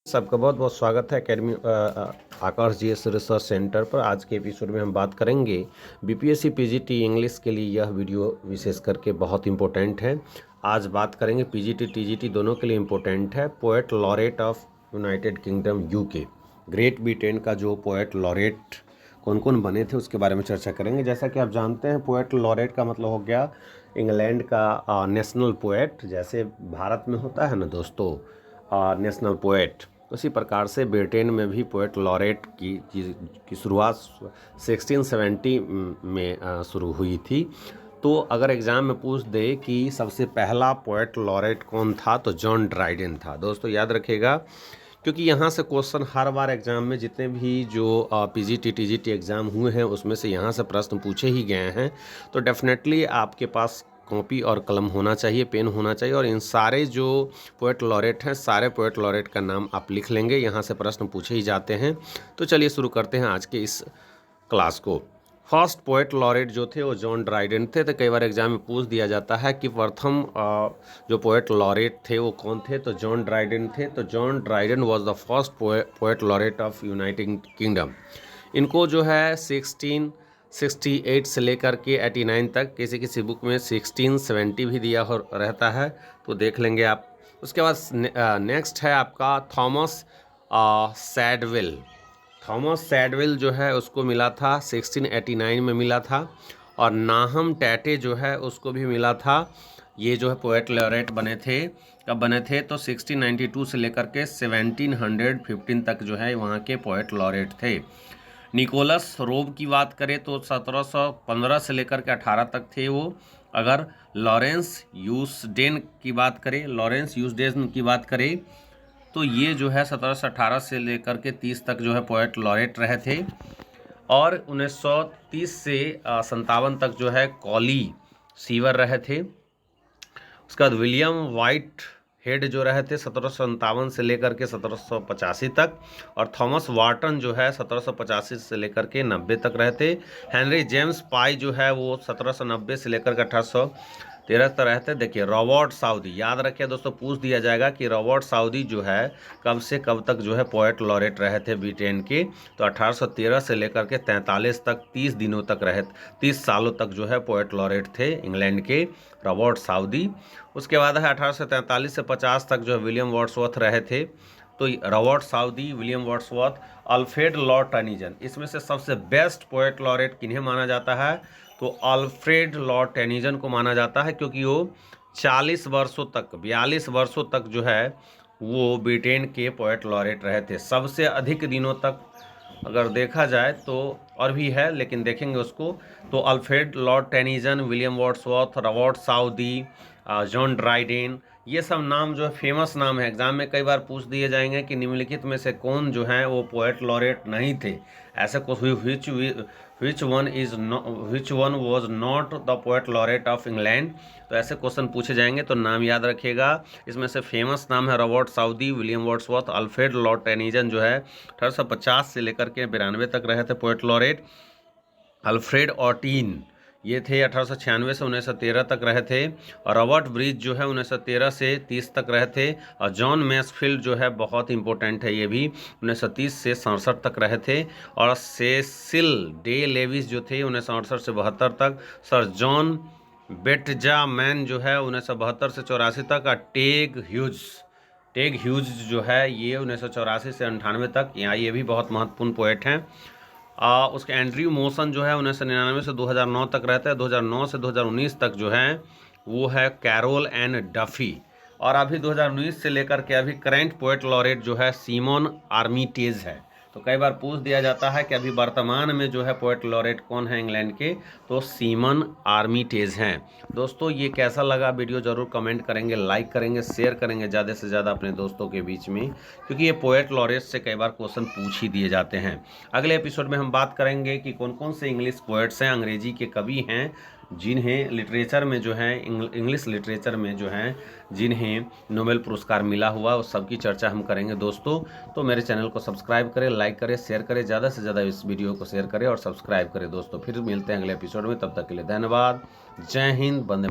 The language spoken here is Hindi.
सबका बहुत बहुत स्वागत है एकेडमी आकाश जीएस रिसर्च सेंटर पर। आज के एपिसोड में हम बात करेंगे बीपीएससी पीजीटी इंग्लिश के लिए। यह वीडियो विशेष करके बहुत इंपॉर्टेंट है। आज बात करेंगे पीजीटी टीजीटी दोनों के लिए इंपॉर्टेंट है। Poet laureate of United kingdom UK, great Britain का जो पोएट लॉरेट कौन कौन बने थे उसके बारे में चर्चा करेंगे। जैसा कि आप जानते हैं पोएट लॉरेट का मतलब हो गया इंग्लैंड का नेशनल पोएट। जैसे भारत में होता है ना दोस्तों नेशनल पोएट, उसी प्रकार से ब्रिटेन में भी पोएट लॉरेट की शुरुआत 1670 में शुरू हुई थी। तो अगर एग्ज़ाम में पूछ दे कि सबसे पहला पोएट लॉरेट कौन था तो जॉन ड्राइडेन था। दोस्तों याद रखिएगा, क्योंकि यहाँ से क्वेश्चन हर बार एग्ज़ाम में जितने भी जो पीजीटी टीजीटी एग्ज़ाम हुए हैं उसमें से यहाँ से प्रश्न पूछे ही गए हैं। तो डेफिनेटली आपके पास कॉपी और कलम होना चाहिए, पेन होना चाहिए, और इन सारे जो पोएट लॉरेट हैं सारे पोएट लॉरेट का नाम आप लिख लेंगे। यहाँ से प्रश्न पूछे ही जाते हैं। तो चलिए शुरू करते हैं आज के इस क्लास को। फर्स्ट पोएट लॉरेट जो थे वो जॉन ड्राइडेन थे। तो कई बार एग्जाम में पूछ दिया जाता है कि प्रथम जो पोएट लॉरेट थे वो कौन थे, तो जॉन ड्राइडेन थे। तो John Dryden was the first poet laureate of United kingdom. इनको जो है 1668 से लेकर के 89 तक, किसी किसी बुक में 1670 भी दिया हो रहता है, तो देख लेंगे आप। उसके बाद नेक्स्ट है आपका थॉमस सैडविल। थॉमस सैडविल जो है उसको मिला था 1689 में मिला था। और नाहम टैटे जो है उसको भी मिला था। ये जो है पोएट लॉरेट बने थे, कब बने थे तो 1692 से लेकर के 1715 तक जो है वहाँ के पोएट लॉरेट थे। निकोलस रोब की बात करें तो 1715 से लेकर के 18 तक थे वो। अगर लॉरेंस यूसडेन की बात करें तो ये जो है 1718 से लेकर के 30 तक जो है पोएट लॉरेट रहे थे। और 1930 से 57 तक जो है कॉली सीवर रहे थे। उसके बाद विलियम वाइट हेड जो रहे थे 1757 से लेकर के 1785 तक। और थॉमस वाटन जो है 1785 से लेकर के 90 तक रहे थे। हेनरी जेम्स पाई जो है वो 1790 से लेकर के 1813 तक रहे थे। देखिए रॉबर्ट साउदी, याद रखिए दोस्तों, पूछ दिया जाएगा कि रॉबर्ट साउदी जो है कब से कब तक जो है पोएट लॉरेट रहे थे ब्रिटेन के, तो 1813 से लेकर के 43 तक 30 सालों तक जो है पोएट लॉरेट थे इंग्लैंड के रॉबर्ट साउदी। उसके बाद है 1843 से 50 तक जो है विलियम वर्ड्सवर्थ रहे थे। तो Robert Southey, William Wordsworth, Alfred Lord Tennyson, इसमें से सबसे बेस्ट पोएट लॉरेट किन्हें माना जाता है तो अल्फ्रेड लॉर्ड टेनिजन को माना जाता है, क्योंकि वो 42 वर्षों तक जो है वो ब्रिटेन के पोएट लॉरेट रहे थे। सबसे अधिक दिनों तक अगर देखा जाए तो और भी है, लेकिन देखेंगे उसको। तो Alfred Lord Tennyson, William Wordsworth, Robert Southey, John Dryden, ये सब नाम जो है फेमस नाम है। एग्जाम में कई बार पूछ दिए जाएंगे कि निम्नलिखित में से कौन जो है वो पोएट लॉरेट नहीं थे। ऐसे कुछ which one was not the poet laureate of England, तो ऐसे क्वेश्चन पूछे जाएंगे तो नाम याद रखिएगा। इसमें से फेमस नाम है Robert Southey, William Wordsworth, Alfred Lord Tennyson जो है 1850 से लेकर के 92 तक रहे थे पोएट लॉरेट। अल्फ्रेड ऑटिन ये थे 1896 से 1913 तक रहे थे। और रॉबर्ट ब्रिज जो है 1913 से 30 तक रहे थे। और जॉन मैसफील्ड जो है बहुत इंपॉर्टेंट है, ये भी 1930 से 67 तक रहे थे। और सेसिल डे लेविस जो थे 1968 से 72 तक। सर जॉन बेटजामैन जो है 1972 से 84 तक। और टेग ह्यूज जो है ये 1984 से 98 तक, यहाँ ये भी बहुत महत्वपूर्ण पोएट हैं। उसके एंड्रयू मोशन जो है 1999 से 2009 तक रहता है। 2009 से 2019 तक जो है वो है कैरोल एंड डफी। और अभी 2019 से लेकर के अभी करंट पोएट लॉरेट जो है सिमोन आर्मिटेज है। तो कई बार पूछ दिया जाता है कि अभी वर्तमान में जो है पोएट लॉरेट कौन है इंग्लैंड के, तो सिमन आर्मिटेज हैं। दोस्तों ये कैसा लगा वीडियो ज़रूर कमेंट करेंगे, लाइक करेंगे, शेयर करेंगे ज़्यादा से ज़्यादा अपने दोस्तों के बीच में, क्योंकि ये पोएट लॉरेट से कई बार क्वेश्चन पूछ ही दिए जाते हैं। अगले एपिसोड में हम बात करेंगे कि कौन कौन से इंग्लिश पोएट्स हैं, अंग्रेजी के कवि हैं, जिन्हें लिटरेचर में जो है इंग्लिश लिटरेचर में जो है जिन्हें नोबेल पुरस्कार मिला हुआ, उस सब की चर्चा हम करेंगे दोस्तों। तो मेरे चैनल को सब्सक्राइब करें, लाइक करें, शेयर करें, ज़्यादा से ज़्यादा इस वीडियो को शेयर करें और सब्सक्राइब करें दोस्तों। फिर मिलते हैं अगले एपिसोड में, तब तक के लिए धन्यवाद। जय हिंद, वंदे